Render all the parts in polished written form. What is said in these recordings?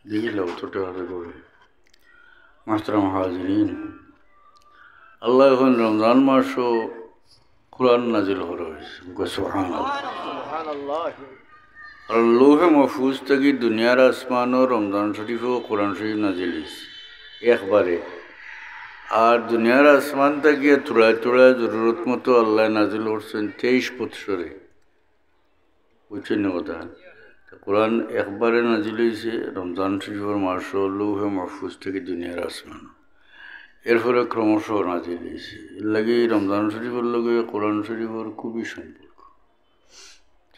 देखिए लो छोटे वाले को मास्टर हाजिरीन अल्लाह এখন রমজান মাসও কুরআন নাজিল হয়েছে সুবহানাল্লাহ আর লৌহে মাহফুজ থেকে দুনিয়ার আসমান ও রমজান শরীফ ও কুরআন শরীফ নাজিল হয়েছে একবারে আর দুনিয়ার আসমান থেকে থোড়া থোড়া জরুরত মতো আল্লাহ নাজিল করছেন 23 বছরে বুঝছেন না কথা কুরআন একবারে নাজিল হয়েছে রমজান শরীফের মাসও লৌহে মাহফুজ থেকে দুনিয়ার আসমান এরপরে ক্রমশ নাজিল হয়েছে এর লাগে রমজান শরীফের লগে কোরআন শরীফের খুবই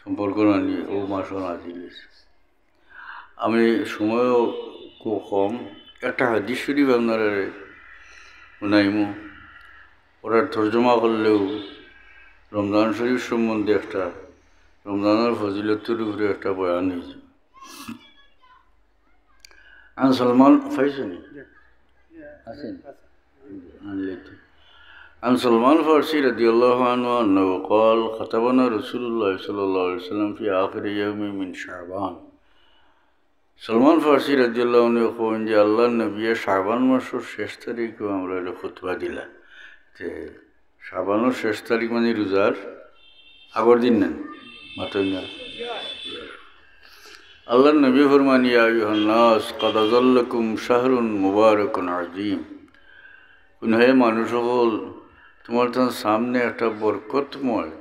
সম্পর্ক নানি ও মাসও নাজিল হয়েছে আমি সময়ও খুব কম একটা হাদিস শরীফ আপনারা শুনাইমু ওটার তর্জমা করলেও রমজান শরীফ সম্বন্ধে একটা রমজানের ফজিলতের উপরে একটা বয়ান হয়েছে সলমান ফাইসনি আছেন عن سلمان الفارسي رضي الله عنه أنه قال خطبنا رسول الله صلى الله عليه وسلم في آخر يوم من شعبان سلمان الفارسي رضي الله عنه يقول যে আল্লাহর নবী শাবান মাসের শেষ তারিখে আমরা খুতবা দিলা যে শাবানের শেষ তারিখ মানে রোজার আগের দিন না মাত্র না আল্লাহর নবী ফরমান ইয়া আইয়ুহান নাস قد ظلكم شهر مبارك عظيم হে মানুষ সকল তোমার তো সামনে একটা বরকতময়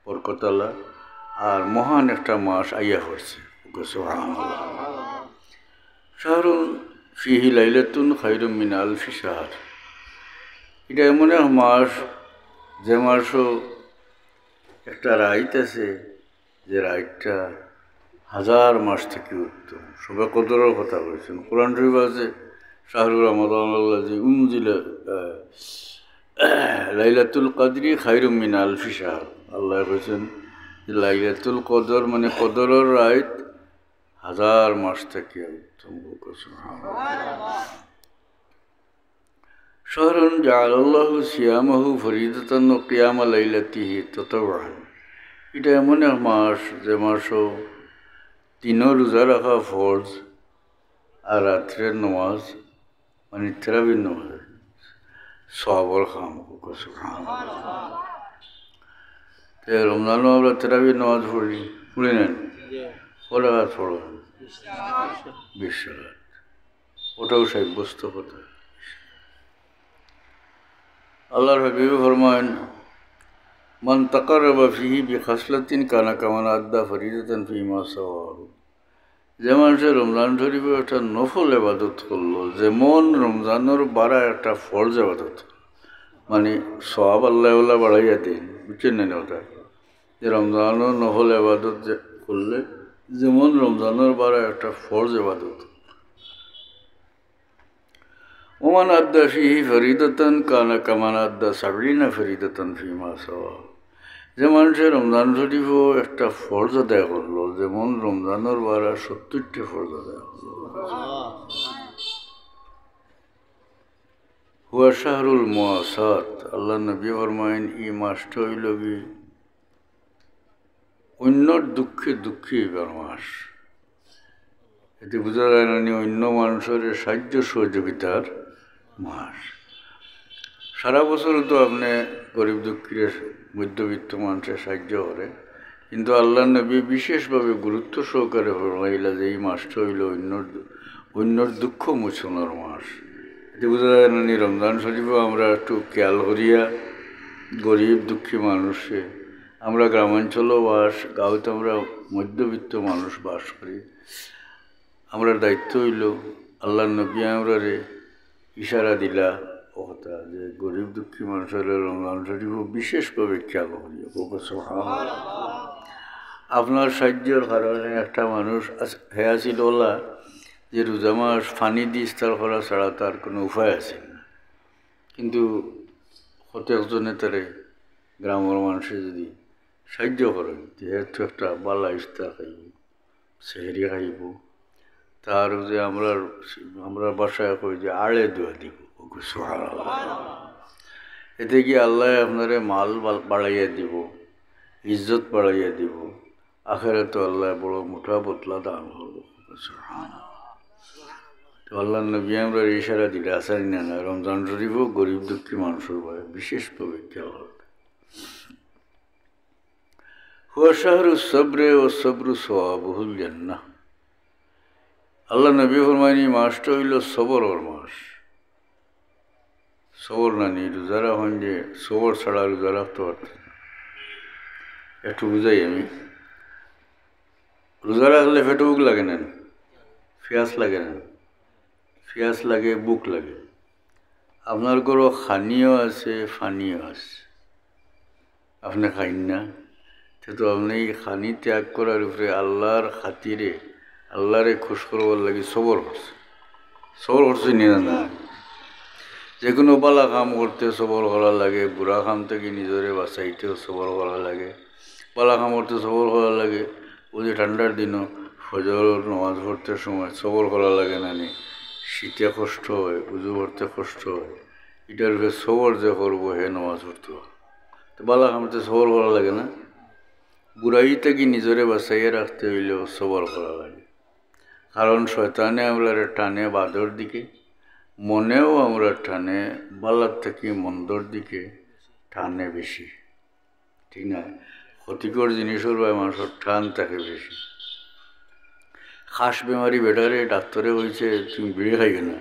বরকতওয়ালা আর মহান একটা মাস আইয়া হচ্ছে সুবহানাল্লাহ শাহরুন ফিহি লাইলাতুন খায়রুম মিন আলফি শাহর এটা এমন এক মাস যে মাসও একটা রাইত আছে যে রাইতটা হাজার মাস থেকে উত্তম সবে কদরের কথা বলছেন কোরআন শরীফ আছে শাহরুর রমাদান আল্লাযী উনজিলা লাইলাতুল কদরি খায়রুম মিন আলফি শাহর আল্লাহ বলেছেন যে লাইলাতুল কদর মানে কদরের রাত হাজার মাস থেকে উত্তম সুবহানাল্লাহ শাহরুন জাআলাল্লাহু সিয়ামাহু ফরিদাতান ওয়া কিয়ামা লাইলাতিহি তাতাওয়ান এটা এমন এক মাস যে মাসও দিনও রোজা রাখা ফরজ আর রাত্রের নামাজ মানে তেরাবির নামাজ সওয়াবের কাম সুবহানাল্লাহ রমজানও আমরা তেরাবির নামাজ পড়ি নেন কত রাত পড়বেন 20 রাত ওটাও সাব্যস্ত কথা আল্লাহর হাবিব ফরমান মান তাকাররাবা ফিহি বিখাসলাতিন কানা কামান আদা ফরিদাতান ফিমা সাওয়াহু যেমন সে রমজান শরীফে একটা নফল ইবাদত করলো যেমন রমজানের 12 একটা ফরজ ইবাদত মানে সওয়াব আল্লাহ বাড়াইয়া দেন বুঝছেন না ওটা যে রমজানের নফল ইবাদত করলে যেমন রমজানের 12 একটা ফরজ ইবাদত ওমান আদা ফিহি ফরিদাতান কানা কামান আদা 70 ফরিদাতান ফিমা সাওয়াহু যে মানুষের রমজান শরীফও একটা ফরজ আদায় করলো যেমন রমজানের 70টি ফরজ আদায় করলো হুয়া শাহরুল মুআসাত আল্লাহ নবী ফরমায়েন এই মাসটা হইল কি অন্যর দুঃখে দুঃখী মাস এতে বোঝা যায় না অন্য মানুষের সাহায্য সহযোগিতার মাস সারা বছর তো আপনি গরিব দুঃখীর মধ্যবিত্ত মানুষের সাহায্য করে কিন্তু আল্লাহ নবী বিশেষভাবে গুরুত্ব সহকারে ফরমাইলা যে এই মাসটা হইল অন্যর দুঃখ মোচনের মাস এতে বোঝা যায় না রমজান শরীফও আমরা একটু খেয়াল করিয়া গরিব দুঃখী মানুষে আমরা গ্রামাঞ্চলও গাঁওতে আমরা মধ্যবিত্ত মানুষ বাস করি আমরা দায়িত্ব হইল আল্লাহ নবী আমরা ইশারা দিলা কথা যে গরিব দুঃখী মানুষের রমজান শরীফ বিশেষভাবে খেয়াল করিয়া আপনার সাহায্যের কারণে একটা মানুষ হেয়া ছিল ওলা যে রোজা মাস ফানি দিয়ে ইফতার করা ছাড়া তার কোনো উপায় আছে না কিন্তু প্রত্যেকজনে তারে গ্রামের মানুষে যদি সাহায্য করেন যেহেতু একটা বালা ইফতার খাইব সেহেরি খাইব তার যে আমরা বাসায় কই যে আড়ে দোয়া দিব সুবহানাল্লাহ এতে কি আল্লাহ আপনারে মাল বাড়াইয়া দিব ইজ্জত বাড়াইয়া দিব আখিরাতে আল্লাহ বড় মোটা বতলা দান করব সুবহানাল্লাহ তো আল্লাহ নবী আমরা ইশারা দিলে আসারি না না রমজান শরীফও গরিব দুঃখী মানুষের ভয়ে বিশেষ পবিত্র হল হুয়া শাহরু সবরে ও সবরু সওয়াবুহুল জান্নাহ। আল্লাহ নবী ফরমানি মাসটা হইল সবরের মাস। সবর নানি রোজারা হন যে সবর ছাড়া রোজা রাখতে পারতেন একটু বুঝাই আমি। রোজা রাখলে ফেটে বুক লাগে না, পিয়াস লাগে না, পিয়াস লাগে বুক লাগে। আপনার ঘরও খানিও আছে ফানিও আছে, আপনি খাইন না তো আপনি এই খানি ত্যাগ করার উপরে আল্লাহর খাতিরে আল্লাহরে খুশ করবার লাগে সবর করছে। সবর করছে নিয়ে না, যে কোনো বালা কাম করতে সবর করা লাগে, বুড়া কাম থেকে নিজরে বাঁচাইতেও সবর করা লাগে, বালা কাম করতে সবর করা লাগে। ওই যে ঠান্ডার দিনও ফজর নামাজ পড়তে সময় সবর করা লাগে না নি, শীতে কষ্ট হয়, উজু পড়তে কষ্ট হয়, এটার উপরে সবর যে করবো হে নামাজ পড়তে তো বালা কামতে সবর করা লাগে না। বুড়াই থেকে নিজরে বাঁচাইয়ে রাখতে হইলেও সবর করা লাগে, কারণ শয়তানে আমরা টানে বাদর দিকে, মনেও আমরা টানে বালার থেকে মন্দর দিকে টানে বেশি, ঠিক না? ক্ষতিকর জিনিসের বা মানুষের টান থাকে বেশি। খাস বেমারি বেটারে ডাক্তারে হয়েছে তুমি বিড়ি খাইবে না,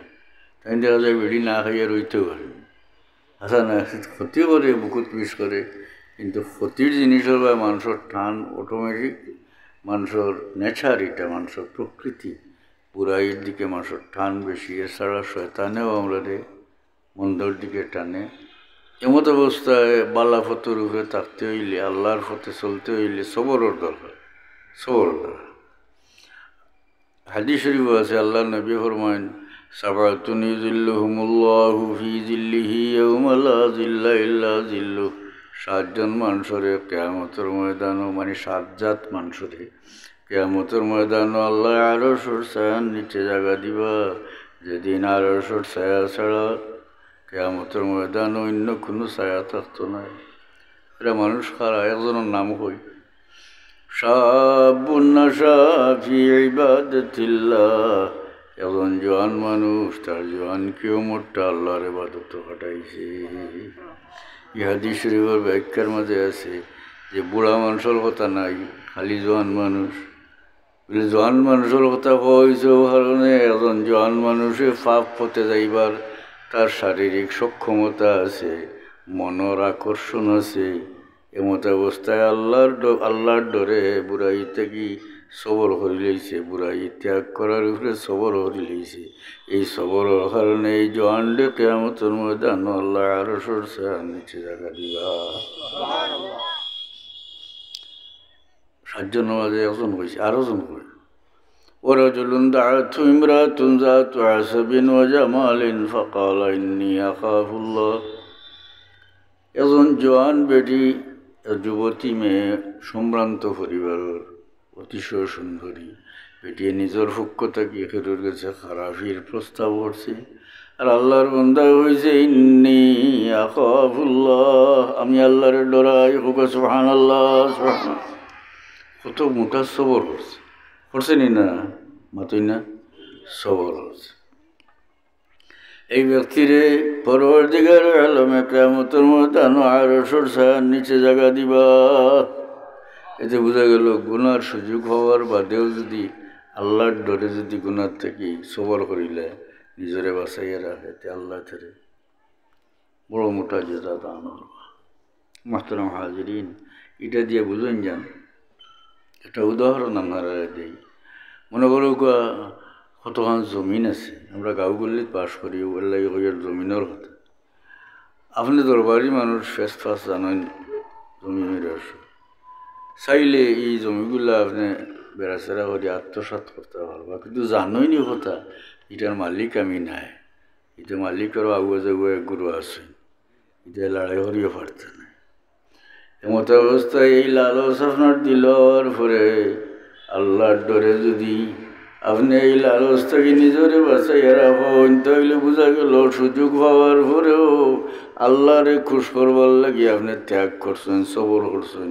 তাই দেখা যায় বিড়ি না খাইয়ে রইতেও পারে। আচ্ছা না, ক্ষতি করে বুকুত পিস করে, কিন্তু ক্ষতির জিনিসের বা মানুষের টান অটোমেটিক, মানুষের নেচার, এটা মানুষের প্রকৃতি, বুড়াইয়ের দিকে মানুষের টান বেশি। এছাড়া শয়তানেও আমরা মন্দর দিকে টানে। এমত অবস্থায় বালা ফতের উপরে থাকতে হইলে, আল্লাহর ফতে চলতে হইলে সবরের দরকার, সবরের দরকার। হাদিস শরীফ আছে আল্লাহ নবী ফরমায়েন সাবাতুন ইউযিল্লুহুমুল্লাহু ফি যিল্লিহি ইয়াওমা লা যিল্লা ইল্লা যিল্লুহ। 7 জন মানুষরে কিয়ামতের ময়দানও, মানে 7 জাত মানুষরে কিয়ামতের ময়দানও আল্লাহ আরশের ছায়ার নিচে জায়গা দিবা, যেদিন আরশের ছায়া ছাড়া কিয়ামতের ময়দানে অন্য কোনো ছায়া থাকতো না। এরা মানুষ খারা, একজনের নাম হই শাবুন নাশা ফি ইবাদাতিল্লাহ। একজন জোয়ান মানুষ তার জোয়ানকেও মোটটা আল্লাহর ইবাদতে কাটাইছে। হাদিস শরীফের ব্যাখ্যার মাঝে আছে যে বুড়া মানুষের কথা নাই, খালি জোয়ান মানুষ। বলে জোয়ান মানুষের কথা কইছে কারণে একজন জোয়ান মানুষে পাপ পথে যাইবার তার শারীরিক সক্ষমতা আছে, মনের আকর্ষণ আছে। এমত অবস্থায় আল্লাহর ডরে বুড়াই থেকে সবর হরি লইছে, বুড়াই ত্যাগ করার উপরে সবর হরি লইছে। এই সবরের কারণে এই জোয়ানডে কিয়ামতের ময়দান আল্লাহ আরশের ছায়ার নিচে জায়গা দিবা। 7 জন মাঝে একজন কইছে, আরো জন কই ওয়ারাজুলুন দাআতহু ইমরাতুন যাতু আসবিন ওয়া জামালিন ফাকালা ইন্নী আখাফুল্লাহ। একজন জোয়ান বেটি, যুবতী মেয়ে, সম্ভ্রান্ত পরিবারের, অতিশয় সুন্দরী বেটি নিজের পক্ষ কি খেরুর গেছে খারাপির প্রস্তাব করছে। আর আল্লাহর বান্দা হয়েছে ইন্নী আখাফুল্লাহ, আমি আল্লাহর ডরাই। সুবহানাল্লাহ, সুবহানাল্লাহ। কত মোটা সবর করছে, করছে নি না মাতই না, সবর করছে। এই ব্যক্তিরে পরওয়ারদিগার আলমে কিয়ামতের ময়দান আরশের ছায়ার নিচে জায়গা দিবা। এতে বোঝা গেল গুনার সুযোগ হওয়ার বাদেও যদি আল্লাহর ডরে যদি গুনার থেকে সবর করিলে নিজরে বাঁচাইয়া রাখে, তে আল্লাহ থেকে বড় মোটা জেজা দান হবা। মাহতারাম হাজিরিন, এটা দিয়ে বুঝেন যান, একটা উদাহরণ আপনারা দিই। মনে করো কতখান জমিন আছে, আমরা গাঁওগুলিত বাস করি, ওর জমিনের কথা। আপনি দরবারি মানুষ ফেস ফাস জানেন জমিনের চাইলে এই জমিগুলা আপনি বেড়াচেরা করে আত্মসাৎ করতে পারবা, কিন্তু জানোই নি কথা এটার মালিক আমি নাই, এটা মালিকেরও আগুয়া জাগুয়া গুরু আছে, এটা লড়াই করিও পারতে না। এমত অবস্থায় এই লালস আপনার দিলর পরে আল্লাহর ডরে যদি আপনি এই লালস থেকে নিজরে বাঁচাইয়া রাখেন, তাইলে বোঝা গেল সুযোগ পাওয়ার পরেও আল্লাহরে খুশ করবার লাগে আপনি ত্যাগ করছেন, সবর করছেন।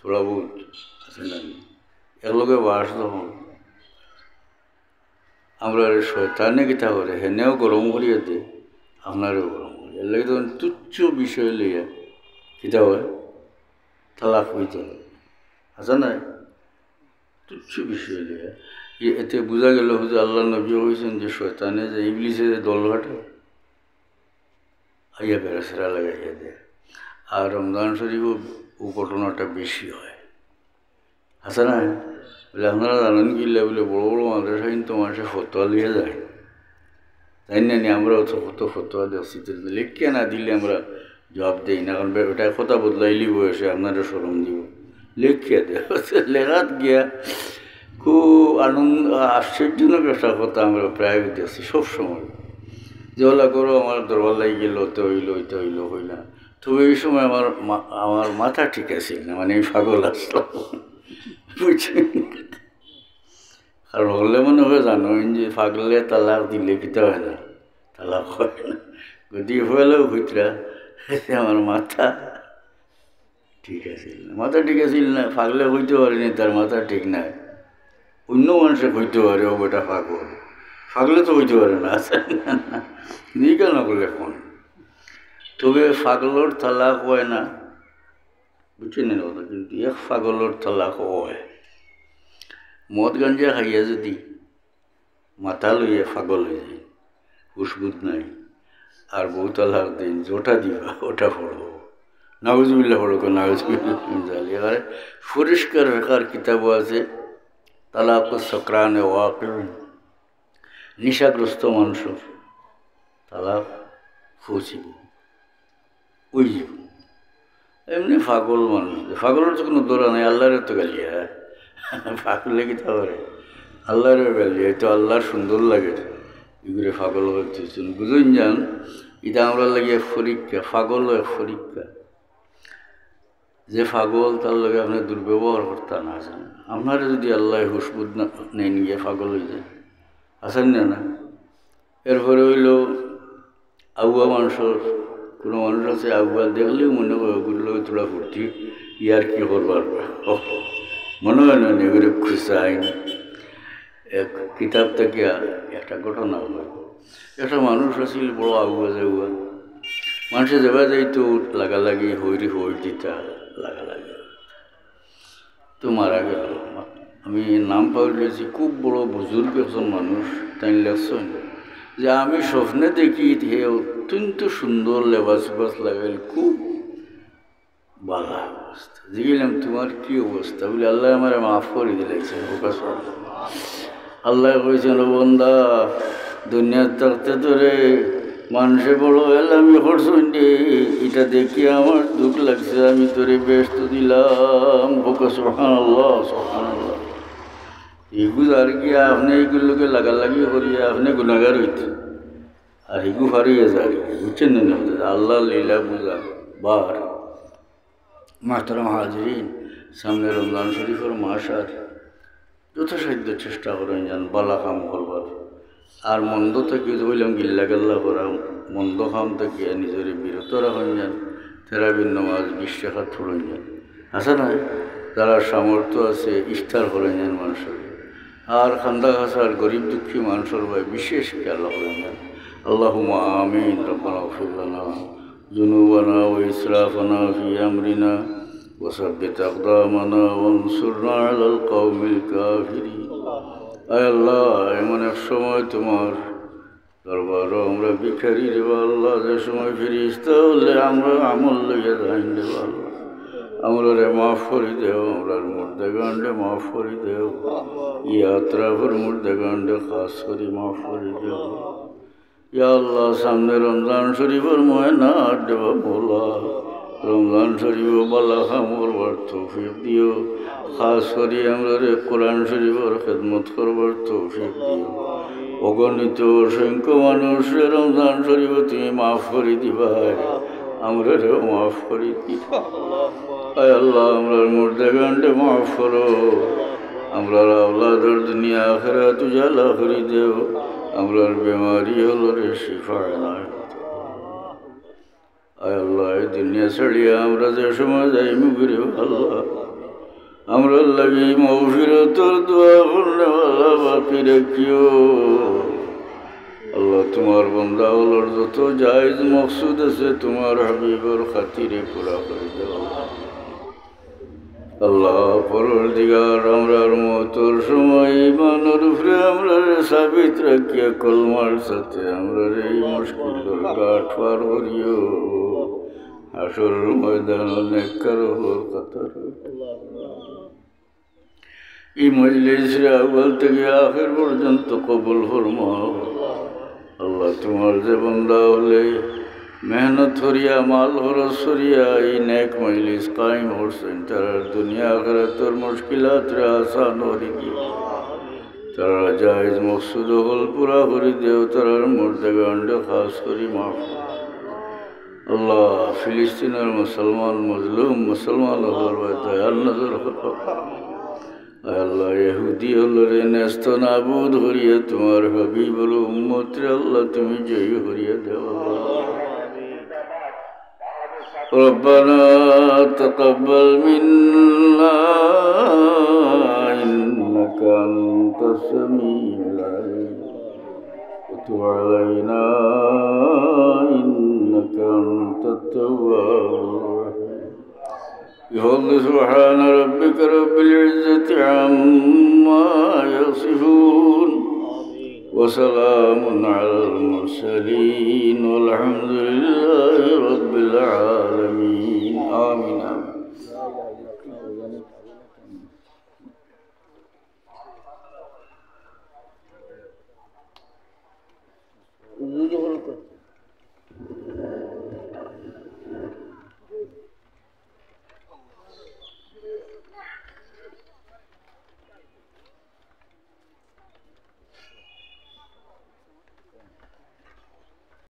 থোড়া বহুত আছে না একলগে বাস যখন আমরা শয়তানে কিতা করে হেনেও গরম করিয়া দে আপনারও গরম করি এর লাগে তখন তুচ্ছ বিষয় লইয়া কিতা হয় তালাক হইতে হয় আছে না তুচ্ছ বিষয় লইয়া এতে বোঝা গেল যে আল্লাহ নবী হয়েছেন যে শয়তানে যে ইবলিসে যে দল ঘাটে আইয়া বেড়াছেরা লাগাইয়া দেয় আর রমজান শরীফও ও ঘটনাটা বেশি হয় আছে না বলে আপনারা জানেন কিনলে বলে বড় বড় মাদ্রাসা কিন্তু মানুষের ফতোয়া লিয়ে যায় তাই না নি আমরাও তো কত ফতোয়া দেখছি লিখিয়া না দিলে আমরা জবাব দিই না কারণ ওটা কথা বদলাইলি বয়সে আপনারা সরম দিব লিখিয়া দেয় লেখাত গিয়া খুব আনন্দ আশ্চর্যজনক একটা কথা আমরা প্রায় দেখছি সবসময় যেগুলা করো আমার দরবার লাগি গেল তো হইল ওইটা হইল হইলা তবে এই সময় আমার মাথা ঠিক আছে না মানে আমি পাগল আসলাম বুঝছেন আর হলে মনে হয় জানো যে পাগলে তালাক দিলে কিতা হয় না তালাক হয় না গতি হলেও ভিতরা আমার মাথা ঠিক আছিল না মাথা ঠিক আছিল না পাগলে হইতে পারেনি তার মাথা ঠিক নাই অন্য মানুষে হইতে পারে ও বেটা পাগল পাগলে তো হইতে পারে না নি কেন করলে এখন তবে পাগলর তালাক হয় না বুঝছেন না কথা কিন্তু এক পাগলর তালাক হয় মদ গাঞ্জা খাইয়া যদি মাথা লইয়া পাগল হয়ে যায় হুশবুদ নাই আর বউ তালাক দিন যেটা দিবা ওটা পড়বো নাউজুবিল্লাহ পড়ো নাউজুবিল্লাহ এবারে পরিষ্কার রাখার কিতাবও আছে তালাক সক্রানে ওয়াকিল নিশাগ্রস্ত মানুষের তালাক পৌঁছিব ওই জীব এমনি পাগল মানুষ পাগলের তো কোনো দৌড়া নেই আল্লাহরের তো গালিয়া পাগলে কি তাহলে আল্লাহর গালিয়া তো আল্লাহর সুন্দর লাগে এগুলো পাগল হচ্ছেন বুঝুন যান এটা আমরা লাগে পরীক্ষা পাগল পরীক্ষা যে পাগল তার লগে আপনি দুর্ব্যবহার করতে না আসেন আপনারা যদি আল্লাহ হুশবুদ নেন গিয়ে পাগল হয়ে যায় আসেন না এরপরে হইল আবুয়া মানুষের কোনো মানুষ আছে আবুয়া দেখলেও মনে হয় ওগুলো তোলা ফুর্তি ইয়ার কি করবার মনে হয় না এগুলো খুশাইন এক কিতাব থেকে একটা ঘটনা হলো একটা মানুষ আছিল বড় আবুয়া যাগুয়া মানুষে যাবা যাইতো লাগালাগি হইরি হই দিতা লাগালাগি তো মারা গেল আমি নাম পাইলেছি খুব বড় বুজুর্গ একজন মানুষ তাই লেখছেন যে আমি স্বপ্নে দেখি হে অত্যন্ত সুন্দর লেবাস উবাস লাগাইল খুব বালা অবস্থা দেখলাম তোমার কি অবস্থা বলে আল্লাহ আমার মাফ করে দিলাইছেন আল্লাহ কইছেন বন্দা দুনিয়ার থাকতে ধরে মানুষে বড় এলামি করছেন রে এটা দেখি আমার দুঃখ লাগছে আমি তোরে ব্যস্ত দিলাম সুবহানাল্লাহ সুবহানাল্লাহ এগুলো আর কি আপনি এইগুলোকে লাগালাগি করিয়া আপনি গুণাগার হইতেন আর এগু হারিয়ে যায় বুঝছেন না আল্লাহ লীলা বুঝা বার মাহতারাম হাজরিন সামনে রমজান শরীফের মাস আর যথাসাধ্য চেষ্টা করেন যান বালা কাম করবার আর মন্দ থেকে হইলাম গিল্লা গাল্লা করা মন্দ কাম থেকে নিজের বিরত রাখেন যান তেরাবিন নামাজ বিশ্বাখাত পড়েন যান আছে না যারা সামর্থ্য আছে ইফতার করেন যান মানুষের আর খান্দা খাসার গরিব দুঃখী মানুষের ভাই বিশেষ খেয়াল করেন যান আল্লাহুম্মা আমিন রব্বানা ইগফির লানা যুনুবানা ওয়া ইসরাফানা ফি আমরিনা ওয়া সাব্বিত আকদামানা ওয়ানসুরনা আলাল কওমিল কাফিরিন আয় আল্লাহ এমন এক সময় তোমার দরবার আমরা ভিখারি রে আল্লাহ যে সময় ফিরিস্তা হলে আমরা আমল লইয়া যাই রে আল্লাহ আমরা রে মাফ করে দেও আমরার মুর্দাগান্ডে মাফ করে দেও ইয়াত্রাফের মুর্দাগান্ডে খাস করে মাফ করে দেও ইয়া আল্লাহ সামনে রমজান শরীফের ময়না দেবা বলা রমজান শরীফ বালা খামরবার তৌফিক দিও খাস করে আমরা রে কোরআন শরীফের খেদমত করবার তৌফিক দিও অগণিত অসংখ্য মানুষের রমজান শরীফ তুমি মাফ করে দিবা আমরা রে মাফ করে দিবা আয় আল্লাহ আমরার মুর্দাগান্ডে মাফ করো আমরার আওলাদের দুনিয়া আখিরাত উজালা করে দেও আমরার বেমারি হলো রে শিফা এনায়েত আয় আল্লাহ এই দুনিয়া ছাড়িয়া আমরা যে সময় যাই মুগরে আল্লাহ আমরা লাগি মাগফিরাতের দোয়া করনে वाला বাকি রাখিও আল্লাহ তোমার বান্দা হলোর যত জায়েজ মকসুদ আছে তোমার হাবিবের খাতিরে পুরা করে দাও আল্লাহ পরওয়ারদিগার আমরার মওতের সময় ঈমানের উপরে আমরারে সাবিত রাখিয়া কলমার সাথে আমরার এই মুশকিলের ঘাট পার করিও হাসরের ময়দানে নেককার হওয়ার কথা এই মজলিসে আউয়াল থেকে আখির পর্যন্ত কবুল ফরমাও আল্লাহ তোমার যে বান্দা হলে मेहनत करिया माल खरच करिया नेक मजलिस कायम करছেন তারা দুনিয়া আখিরাতের মুশকিলাত রে আসান করে দিও তারা জায়েজ মকসুদ হল পুরা করে দিও তারার মুর্দাগান্ড খাস করি মাফ আল্লাহ ফিলিস্তিনের মুসলমান মজলুম মুসলমান হল দয়াল নজর করো আল্লাহ ইহুদি হলরে নেস্ত নাবুদ করিয়া তোমার হাবিবুল উম্মত রে আল্লাহ তুমি জয় করিয়া দাও ربنا تقبل منا إنك أنت السميع العليم وتب علينا إنك أنت التواب الرحيم بفضل سبحان ربك رب العزة عما يصفون وسلام على المرسلين والحمد لله رب العالمين آمين